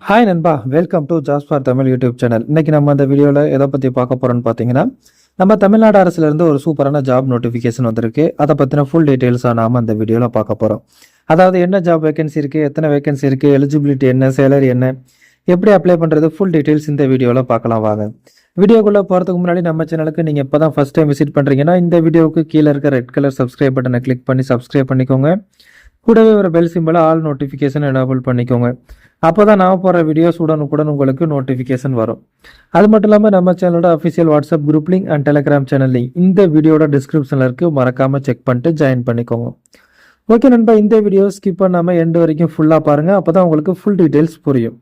Hi நண்பா, welcome to Jazz for Tamil YouTube channel. இன்னைக்கு நம்ம இந்த வீடியோவில் எதை பற்றி பார்க்க போகிறோம்னு பார்த்தீங்கன்னா, நம்ம தமிழ்நாடு அரசுலேருந்து ஒரு சூப்பரான ஜாப் நோட்டிஃபிகேஷன் வந்திருக்கு. அதை பற்றின ஃபுல் டீட்டெயில்ஸாக நாம் அந்த வீடியோவில் பார்க்க போகிறோம். அதாவது என்ன ஜாப் வேகன்சி இருக்குது, எத்தனை வேகன்சி இருக்குது, எலிஜிபிலிட்டி என்ன, சேலரி என்ன, எப்படி அப்ளை பண்ணுறது, ஃபுல் டீட்டெயில்ஸ் இந்த வீடியோவில் பார்க்கலாம் வாங்க. வீடியோக்குள்ளே போகிறதுக்கு முன்னாடி நம்ம சேனலுக்கு நீங்கள் இப்போ தான் ஃபஸ்ட் டைம் விசிட் பண்ணுறீங்கன்னா இந்த வீடியோவுக்கு கீழே இருக்க ரெட் கலர் சப்ஸ்கிரைப் பட்டனை கிளிக் பண்ணி சப்ஸ்கிரைப் பண்ணிக்கோங்க. கூடவே ஒரு பெல் சிம்பிளை ஆல் நோட்டிஃபிகேஷன் எனேபிள் பண்ணிக்கோங்க. அப்போ தான் நான் போகிற வீடியோஸ் உடனுக்குடன் உங்களுக்கு நோட்டிஃபிகேஷன் வரும். அது மட்டும் இல்லாமல் நம்ம சேனலோட official WhatsApp group link and Telegram channel link இந்த வீடியோட டிஸ்கிரிப்ஷனில் இருக்குது. மறக்காமல் செக் பண்ணிட்டு ஜாயின் பண்ணிக்கோங்க. ஓகே நண்பா, இந்த வீடியோ ஸ்கிப் பண்ணாமல் எண்டு வரைக்கும் ஃபுல்லாக பாருங்கள். அப்போ தான் உங்களுக்கு ஃபுல் டீட்டெயில்ஸ் புரியும்.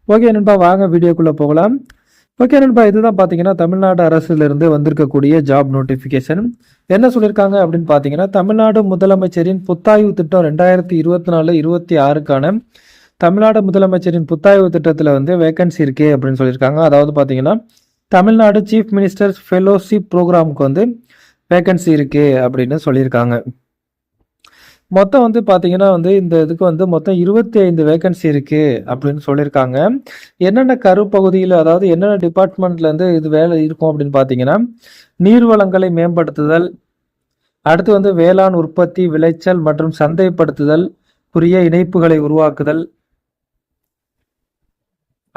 ஓகே நண்பா, வாங்க வீடியோக்குள்ளே போகலாம். ஓகே நண்பா, இதுதான் பார்த்தீங்கன்னா தமிழ்நாடு அரசுலேருந்து வந்திருக்கக்கூடிய ஜாப் நோட்டிஃபிகேஷன். என்ன சொல்லியிருக்காங்க அப்படின்னு பார்த்தீங்கன்னா, தமிழ்நாடு முதலமைச்சரின் புத்தாய்வு திட்டம் 2024-26க்கான தமிழ்நாடு முதலமைச்சரின் புத்தாய்வு திட்டத்தில் வந்து வேகன்சி இருக்கே அப்படின்னு சொல்லியிருக்காங்க. அதாவது பார்த்தீங்கன்னா தமிழ்நாடு சீஃப் மினிஸ்டர்ஸ் ஃபெலோஷிப் ப்ரோக்ராமுக்கு வந்து வேகன்சி இருக்கு அப்படின்னு சொல்லியிருக்காங்க. மொத்தம் வந்து பார்த்தீங்கன்னா வந்து இந்த இதுக்கு வந்து மொத்தம் 25 வேகன்சி இருக்கு அப்படின்னு சொல்லியிருக்காங்க. என்னென்ன கருப்பகுதியில், அதாவது என்னென்ன டிபார்ட்மெண்ட்ல இருந்து இது வேலை இருக்கும் அப்படின்னு பார்த்தீங்கன்னா, நீர்வளங்களை மேம்படுத்துதல், அடுத்து வந்து வேளாண் உற்பத்தி, விளைச்சல் மற்றும் சந்தைப்படுத்துதல், புதிய இணைப்புகளை உருவாக்குதல்,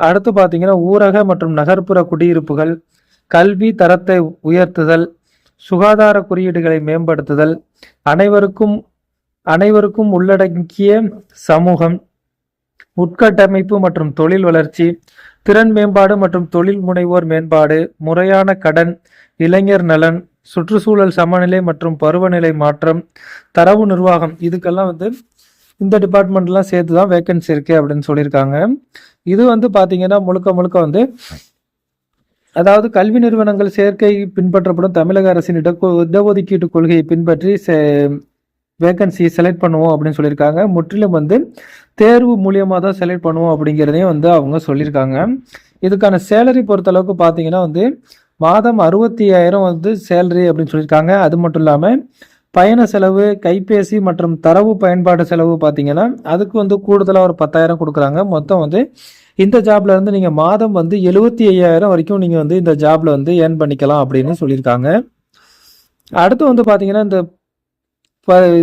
அடுத்து பார்த்தீங்கன்னா ஊரக மற்றும் நகர்ப்புற குடியிருப்புகள், கல்வி தரத்தை உயர்த்துதல், சுகாதார குறியீடுகளை மேம்படுத்துதல், அனைவருக்கும் உள்ளடங்கிய சமூகம், உட்கட்டமைப்பு மற்றும் தொழில் வளர்ச்சி, திறன் மேம்பாடு மற்றும் தொழில் முனைவோர் மேம்பாடு, முறையான கடன், இளைஞர் நலன், சுற்றுச்சூழல் சமநிலை மற்றும் பருவநிலை மாற்றம், தரவு நிர்வாகம், இதுக்கெல்லாம் வந்து இந்த டிபார்ட்மெண்ட்லாம் சேர்த்து தான் வேகன்சி இருக்கு அப்படின்னு சொல்லியிருக்காங்க. இது வந்து பார்த்தீங்கன்னா முழுக்க முழுக்க வந்து அதாவது கல்வி நிறுவனங்கள் சேர்க்கை பின்பற்றப்படும் தமிழக அரசின் இடஒதுக்கீட்டு கொள்கையை பின்பற்றி வேகன்சி செலக்ட் பண்ணுவோம் அப்படின்னு சொல்லியிருக்காங்க. முற்றிலும் வந்து தேர்வு மூலியமாக தான் செலக்ட் பண்ணுவோம் அப்படிங்கிறதையும் வந்து அவங்க சொல்லியிருக்காங்க. இதுக்கான சேலரி பொறுத்தளவுக்கு பார்த்தீங்கன்னா வந்து மாதம் 65,000 வந்து சேலரி அப்படின்னு சொல்லியிருக்காங்க. அது மட்டும் இல்லாமல் பயண செலவு, கைபேசி மற்றும் தரவு பயன்பாடு செலவு பார்த்தீங்கன்னா அதுக்கு வந்து கூடுதலாக ஒரு 10,000 கொடுக்குறாங்க. மொத்தம் வந்து இந்த ஜாப்ல இருந்து நீங்கள் மாதம் வந்து 75,000 வரைக்கும் நீங்கள் வந்து இந்த ஜாப்ல வந்து ஏர்ன் பண்ணிக்கலாம் அப்படின்னு சொல்லியிருக்காங்க. அடுத்து வந்து பார்த்தீங்கன்னா இந்த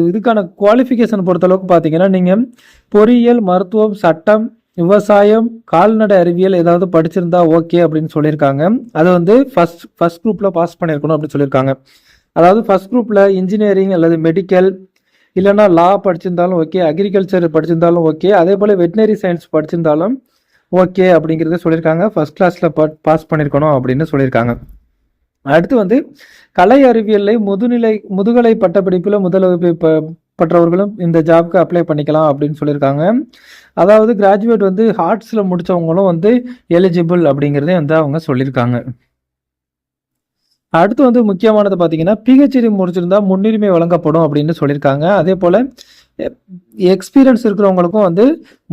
இதுக்கான குவாலிஃபிகேஷன் பொறுத்தளவுக்கு பார்த்தீங்கன்னா நீங்கள் பொறியியல், மருத்துவம், சட்டம், விவசாயம், கால்நடை அறிவியல் ஏதாவது படிச்சிருந்தா ஓகே அப்படின்னு சொல்லியிருக்காங்க. அது வந்து ஃபர்ஸ்ட் குரூப்ல பாஸ் பண்ணியிருக்கணும் அப்படின்னு சொல்லியிருக்காங்க. அதாவது ஃபர்ஸ்ட் குரூப்ல இன்ஜினியரிங் அல்லது மெடிக்கல் இல்லைன்னா லா படிச்சிருந்தாலும் ஓகே, அக்ரிகல்ச்சர் படிச்சிருந்தாலும் ஓகே, அதே போல் வெட்டினரி சயின்ஸ் படிச்சிருந்தாலும் ஓகே அப்படிங்கிறத சொல்லியிருக்காங்க. ஃபர்ஸ்ட் கிளாஸில் பாஸ் பண்ணியிருக்கணும் அப்படின்னு சொல்லியிருக்காங்க. அடுத்து வந்து கலை அறிவியலை முதுகலை பட்டப்படிப்பில் முதல் வகுப்பு பற்றவர்களும் இந்த ஜாப்க்கு அப்ளை பண்ணிக்கலாம் அப்படின்னு சொல்லியிருக்காங்க. அதாவது கிராஜுவேட் வந்து ஆர்ட்ஸில் முடித்தவங்களும் வந்து எலிஜிபிள் அப்படிங்கிறதே வந்து அவங்க சொல்லியிருக்காங்க. அடுத்து வந்து முக்கியமானது பார்த்தீங்கன்னா பிஹெச்டி முடிச்சிருந்தா முன்னுரிமை வழங்கப்படும் அப்படின்னு சொல்லியிருக்காங்க. அதே போல் எக்ஸ்பீரியன்ஸ் இருக்கிறவங்களுக்கும் வந்து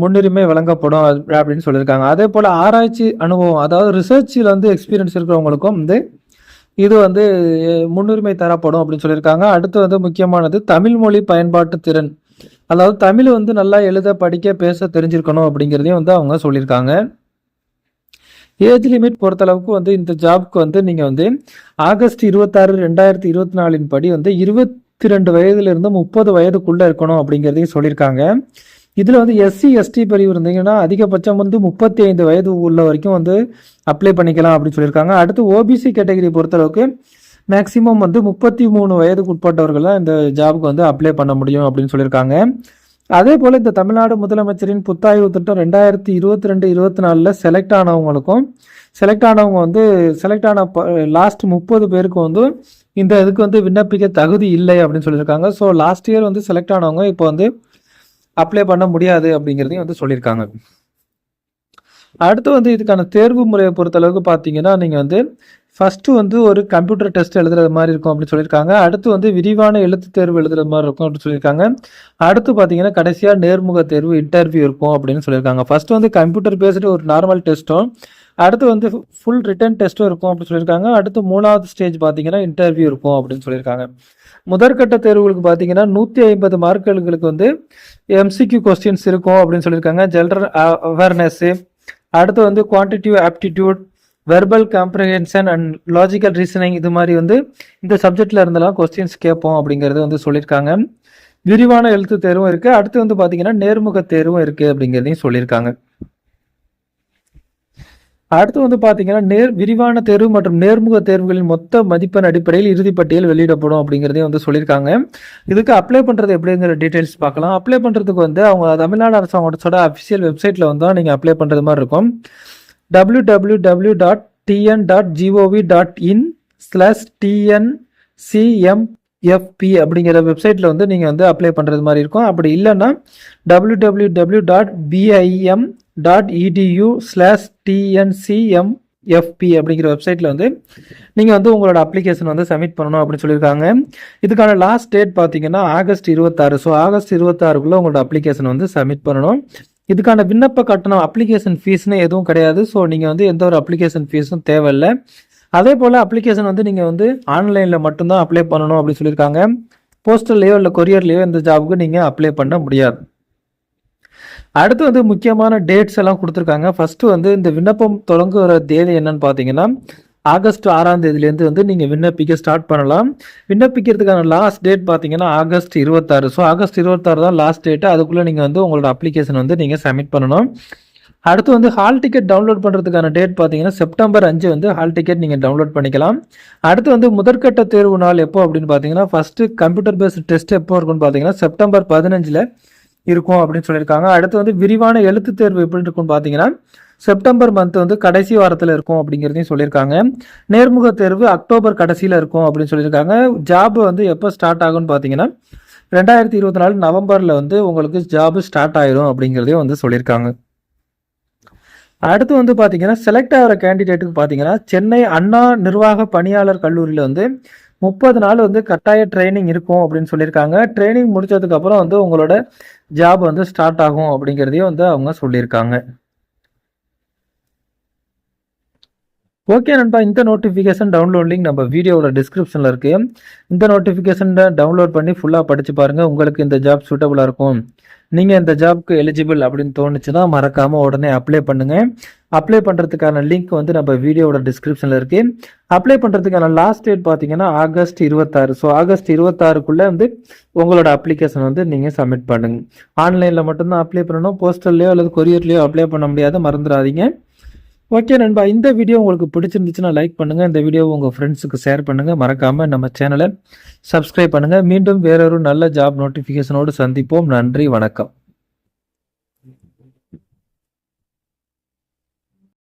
முன்னுரிமை வழங்கப்படும் அப்படின்னு சொல்லியிருக்காங்க. அதே போல் ஆராய்ச்சி அனுபவம், அதாவது ரிசர்ச்சில் வந்து எக்ஸ்பீரியன்ஸ் இருக்கிறவங்களுக்கும் வந்து இது வந்து முன்னுரிமை தரப்படும் அப்படின்னு சொல்லியிருக்காங்க. அடுத்து வந்து முக்கியமானது தமிழ் மொழி பயன்பாட்டு திறன், அதாவது தமிழ் வந்து நல்லா எழுத, படிக்க, பேச தெரிஞ்சிருக்கணும் அப்படிங்கிறதையும் வந்து அவங்க சொல்லியிருக்காங்க. ஏஜ் லிமிட் பொறுத்தளவுக்கு வந்து இந்த ஜாப்க்கு வந்து நீங்கள் வந்து ஆகஸ்ட் 26, 2024 படி வந்து 22 வயதுலேருந்து 30 வயதுக்குள்ளே இருக்கணும் அப்படிங்கிறதையும் சொல்லியிருக்காங்க. இதில் வந்து SC ST பிரிவு இருந்தீங்கன்னா அதிகபட்சம் வந்து 35 வயது உள்ள வரைக்கும் வந்து அப்ளை பண்ணிக்கலாம் அப்படின்னு சொல்லியிருக்காங்க. அடுத்து OBC கேட்டகரி பொறுத்தளவுக்கு மேக்சிமம் வந்து 33 வயதுக்கு உட்பட்டவர்கள் தான் இந்த ஜாபுக்கு வந்து அப்ளை பண்ண முடியும் அப்படின்னு சொல்லியிருக்காங்க. அதே போல் இந்த தமிழ்நாடு முதலமைச்சரின் புத்தாய்வு திட்டம் 2022-24 செலக்ட் ஆனவங்க வந்து செலக்ட் ஆன லாஸ்ட் 30 பேருக்கு வந்து இந்த இதுக்கு வந்து விண்ணப்பிக்க தகுதி இல்லை அப்படின்னு சொல்லியிருக்காங்க. ஸோ லாஸ்ட் இயர் வந்து செலக்ட் ஆனவங்க இப்போ வந்து அப்ளை பண்ண முடியாது அப்படிங்கிறதையும் வந்து சொல்லியிருக்காங்க. அடுத்து வந்து இதுக்கான தேர்வு முறையை பொறுத்தளவுக்கு பார்த்தீங்கன்னா நீங்கள் வந்து ஃபஸ்ட்டு வந்து ஒரு கம்ப்யூட்டர் டெஸ்ட் எழுதுறது மாதிரி இருக்கும் அப்படின்னு சொல்லியிருக்காங்க. அடுத்து வந்து விரிவான எழுத்து தேர்வு எழுதுறது மாதிரி இருக்கும் அப்படின்னு சொல்லியிருக்காங்க. அடுத்து பார்த்தீங்கன்னா கடைசியாக நேர்முக தேர்வு, இன்டர்வியூ இருக்கும் அப்படின்னு சொல்லியிருக்காங்க. ஃபர்ஸ்ட் வந்து கம்ப்யூட்டர் பேஸ்டு ஒரு நார்மல் டெஸ்ட்டும், அடுத்து வந்து ஃபுல் ரிட்டன் டெஸ்ட்டும் இருக்கும் அப்படின்னு சொல்லியிருக்காங்க. அடுத்து 3வது ஸ்டேஜ் பார்த்தீங்கன்னா இன்டர்வியூ இருக்கும் அப்படின்னு சொல்லியிருக்காங்க. முதற்கட்ட தேர்வுகளுக்கு பார்த்தீங்கன்னா 150 மார்க்குகளுக்கு வந்து எம்சிக்யூ கொஸ்டின்ஸ் இருக்கும் அப்படின்னு சொல்லியிருக்காங்க. ஜெனரல் அவேர்னஸ், அடுத்து வந்து quantitative aptitude, verbal comprehension and logical reasoning, இது மாதிரி வந்து இந்த சப்ஜெக்ட்ல இருந்தெல்லாம் கொஸ்டின்ஸ் கேட்போம் அப்படிங்கிறது வந்து சொல்லியிருக்காங்க. விரிவான எழுத்து தேர்வும் இருக்கு. அடுத்து வந்து பார்த்தீங்கன்னா நேர்முக தேர்வும் இருக்கு அப்படிங்கிறதையும் சொல்லியிருக்காங்க. அடுத்து வந்து பார்த்தீங்கன்னா விரிவான தேர்வு மற்றும் நேர்முக தேர்வுகளின் மொத்த மதிப்பெண் அடிப்படையில் இறுதிப்பட்டியல் வெளியிடப்படும் அப்படிங்கிறதையும் வந்து சொல்லியிருக்காங்க. இதுக்கு அப்ளை பண்ணுறது எப்படிங்கிற டீட்டெயில்ஸ் பார்க்கலாம். அப்ளை பண்ணுறதுக்கு வந்து அவங்க தமிழ்நாடு அரசாங்கத்தோட அஃபிஷியல் வெப்சைட்டில் வந்து நீங்கள் அப்ளை பண்ணுறது மாதிரி இருக்கும். www.tn.gov.in/tncmfp அப்படிங்கிற வெப்சைட்டில் வந்து நீங்கள் வந்து அப்ளை பண்ணுறது மாதிரி இருக்கும். அப்படி இல்லைன்னா www.bim.edu/tncmfp அப்படிங்கிற வெப்சைட்டில் வந்து நீங்கள் வந்து உங்களோட அப்ளிகேஷன் வந்து சப்மிட் பண்ணணும் அப்படின்னு சொல்லியிருக்காங்க. இதுக்கான லாஸ்ட் டேட் பார்த்தீங்கன்னா ஆகஸ்ட் 26. ஸோ ஆகஸ்ட் 26க்குள்ளே உங்களோட அப்ளிகேஷன் வந்து சப்மிட் பண்ணணும். இதுக்கான விண்ணப்ப கட்டணம் அப்ளிகேஷன் ஃபீஸ்னு எதுவும் கிடையாது. ஸோ நீங்கள் வந்து எந்த ஒரு அப்ளிகேஷன் ஃபீஸும் தேவையில்லை. அதே போல் அப்ளிகேஷன் வந்து நீங்கள் வந்து ஆன்லைனில் மட்டும்தான் அப்ளை பண்ணணும் அப்படின்னு சொல்லியிருக்காங்க. போஸ்டல்லையோ இல்லை கொரியர்லையோ இந்த ஜாபுக்கு நீங்கள் அப்ளை பண்ண முடியாது. அடுத்து வந்து முக்கியமான டேட்ஸ் எல்லாம் கொடுத்துருக்காங்க. ஃபர்ஸ்ட் வந்து இந்த விண்ணப்பம் தொடங்குகிற தேதி என்னன்னு பார்த்தீங்கன்னா ஆகஸ்ட் 6ஆம் தேதியிலேருந்து வந்து நீங்கள் விண்ணப்பிக்க ஸ்டார்ட் பண்ணலாம். விண்ணப்பிக்கிறதுக்கான லாஸ்ட் டேட் பார்த்தீங்கன்னா ஆகஸ்ட் 26. ஸோ ஆகஸ்ட் 26 தான் லாஸ்ட் டேட்டு. அதுக்குள்ளே நீங்கள் வந்து உங்களோட அப்ளிகேஷன் வந்து நீங்கள் சப்மிட் பண்ணணும். அடுத்து வந்து ஹால் டிக்கெட் டவுன்லோட் பண்ணுறதுக்கான டேட் பார்த்தீங்கன்னா செப்டம்பர் 5 வந்து ஹால் டிக்கெட் நீங்கள் டவுன்லோட் பண்ணிக்கலாம். அடுத்து வந்து முதற்கட்ட தேர்வு நாள் எப்போ அப்படின்னு பார்த்தீங்கன்னா ஃபஸ்ட்டு கம்ப்யூட்டர் பேஸ்ட் டெஸ்ட் எப்போ இருக்குன்னு பார்த்தீங்கன்னா செப்டம்பர் 15 இருக்கும் அப்படின்னு சொல்லியிருக்காங்க. அடுத்து வந்து விரிவான எழுத்து தேர்வு எப்படி இருக்குன்னு பார்த்தீங்கன்னா செப்டம்பர் மந்த் வந்து கடைசி வாரத்தில் இருக்கும் அப்படிங்கிறதையும் சொல்லியிருக்காங்க. நேர்முக தேர்வு அக்டோபர் கடைசியில் இருக்கும் அப்படின்னு சொல்லியிருக்காங்க. ஜாப் வந்து எப்போ ஸ்டார்ட் ஆகும்னு பார்த்தீங்கன்னா 2024 நவம்பரில் வந்து உங்களுக்கு ஜாப் ஸ்டார்ட் ஆயிரும் அப்படிங்கிறதையும் வந்து சொல்லியிருக்காங்க. அடுத்து வந்து பார்த்தீங்கன்னா செலக்ட் ஆகிற கேண்டிடேட்டுக்கு பார்த்தீங்கன்னா சென்னை அண்ணா நிர்வாக பணியாளர் கல்லூரியில் வந்து 30 நாள் வந்து கட்டாய ட்ரைனிங் இருக்கும் அப்படின்னு சொல்லியிருக்காங்க. ட்ரைனிங் முடிச்சதுக்கு அப்புறம் வந்து உங்களோட ஜாப் வந்து ஸ்டார்ட் ஆகும் அப்படிங்கிறதையும் வந்து அவங்க சொல்லியிருக்காங்க. ஓகே நண்பா, இந்த நோட்டிஃபிகேஷன் டவுன்லோட் லிங்க் நம்ம வீடியோவோட டிஸ்கிரிப்ஷனில் இருக்குது. இந்த நோட்டிஃபிகேஷனை டவுன்லோட் பண்ணி ஃபுல்லாக படித்து பாருங்கள். உங்களுக்கு இந்த ஜாப் சூட்டபுளாக இருக்கும். நீங்கள் இந்த ஜாப்க்கு எலிஜிபிள் அப்படின்னு தோணுச்சுன்னா மறக்காமல் உடனே அப்ளை பண்ணுங்கள். அப்ளை பண்ணுறதுக்கான லிங்க் வந்து நம்ம வீடியோவோட டிஸ்கிரிப்ஷனில் இருக்குது. அப்ளை பண்ணுறதுக்கான லாஸ்ட் டேட் பார்த்தீங்கன்னா ஆகஸ்ட் 26. ஸோ ஆகஸ்ட் 26க்குள்ளே வந்து உங்களோட அப்ளிகேஷன் வந்து நீங்கள் சப்மிட் பண்ணுங்க. ஆன்லைனில் மட்டும்தான் அப்ளை பண்ணணும். போஸ்டல்லையோ அல்லது கொரியர்லையோ அப்ளை பண்ண முடியாது, மறந்துடாதீங்க. ஓகே நண்பா, இந்த வீடியோ உங்களுக்கு பிடிச்சிருந்துச்சுன்னா லைக் பண்ணுங்கள். இந்த வீடியோ உங்கள் ஃப்ரெண்ட்ஸுக்கு ஷேர் பண்ணுங்கள். மறக்காமல் நம்ம சேனலை சப்ஸ்கிரைப் பண்ணுங்கள். மீண்டும் வேறொரு நல்ல ஜாப் நோட்டிஃபிகேஷனோடு சந்திப்போம். நன்றி, வணக்கம்.